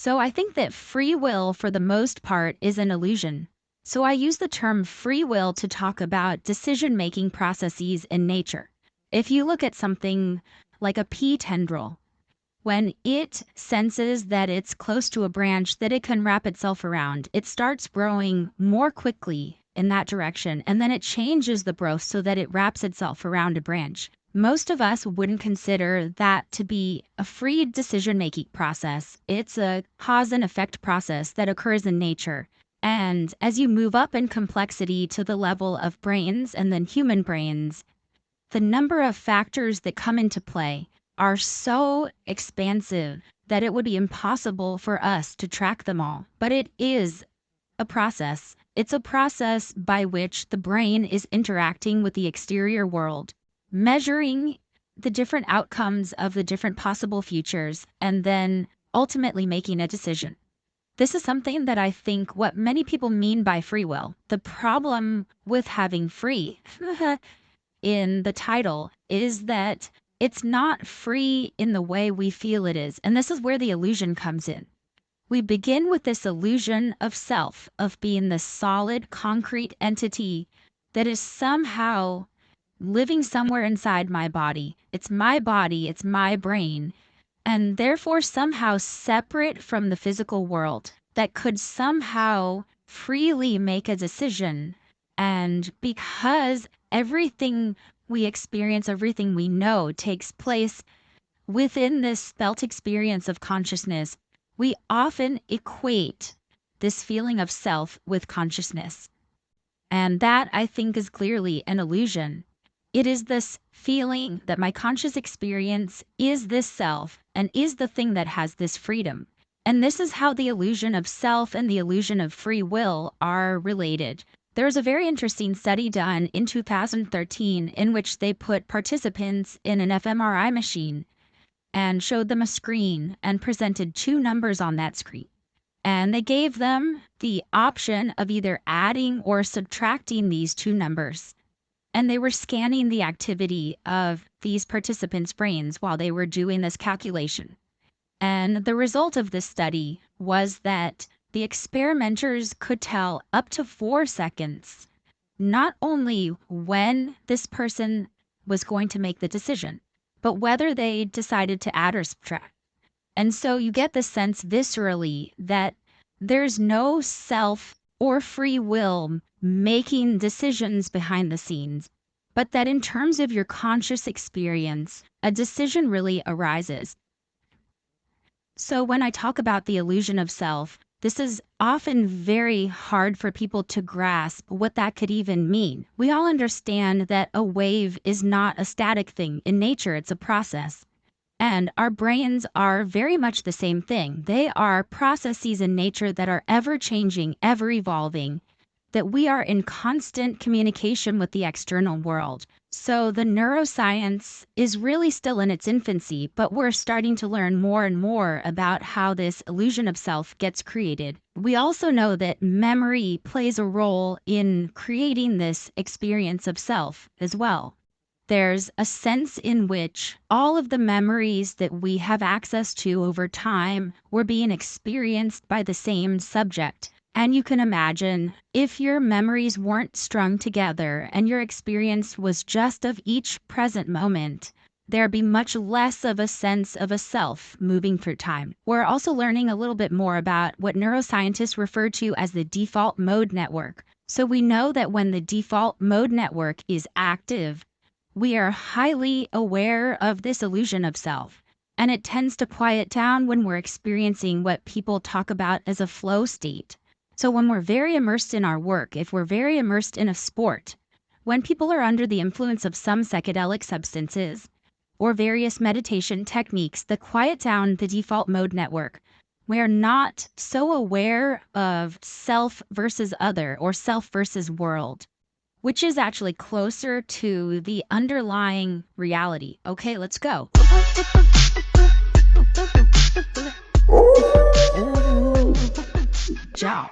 So I think that free will, for the most part, is an illusion. So I use the term free will to talk about decision-making processes in nature. If you look at something like a pea tendril, when it senses that it's close to a branch that it can wrap itself around, it starts growing more quickly in that direction, and then it changes the growth so that it wraps itself around a branch. Most of us wouldn't consider that to be a free decision-making process. It's a cause and effect process that occurs in nature. And as you move up in complexity to the level of brains and then human brains, the number of factors that come into play are so expansive that it would be impossible for us to track them all. But it is a process. It's a process by which the brain is interacting with the exterior world, measuring the different outcomes of the different possible futures, and then ultimately making a decision. This is something that I think what many people mean by free will. The problem with having free in the title is that it's not free in the way we feel it is. And this is where the illusion comes in. We begin with this illusion of self, of being the solid, concrete entity that is somehow living somewhere inside my body. It's my brain, and therefore somehow separate from the physical world, that could somehow freely make a decision. And because everything we experience, everything we know takes place within this felt experience of consciousness, we often equate this feeling of self with consciousness. And that, I think, is clearly an illusion. It is this feeling that my conscious experience is this self and is the thing that has this freedom. And this is how the illusion of self and the illusion of free will are related. There's a very interesting study done in 2013 in which they put participants in an fMRI machine and showed them a screen and presented two numbers on that screen. And they gave them the option of either adding or subtracting these two numbers. And they were scanning the activity of these participants' brains while they were doing this calculation. And the result of this study was that the experimenters could tell up to 4 seconds not only when this person was going to make the decision, but whether they decided to add or subtract. And so you get the sense viscerally that there's no self or free will making decisions behind the scenes, but that in terms of your conscious experience, a decision really arises. So when I talk about the illusion of self, this is often very hard for people to grasp what that could even mean. We all understand that a wave is not a static thing. In nature, it's a process. And our brains are very much the same thing. They are processes in nature that are ever changing, ever evolving, that we are in constant communication with the external world. So the neuroscience is really still in its infancy, but we're starting to learn more and more about how this illusion of self gets created. We also know that memory plays a role in creating this experience of self as well. There's a sense in which all of the memories that we have access to over time were being experienced by the same subject. And you can imagine if your memories weren't strung together and your experience was just of each present moment, there'd be much less of a sense of a self moving through time. We're also learning a little bit more about what neuroscientists refer to as the default mode network. So we know that when the default mode network is active, we are highly aware of this illusion of self. And it tends to quiet down when we're experiencing what people talk about as a flow state. So when we're very immersed in our work, if we're very immersed in a sport, when people are under the influence of some psychedelic substances or various meditation techniques that quiet down the default mode network, we're not so aware of self versus other or self versus world, which is actually closer to the underlying reality. Okay, let's go. Ciao.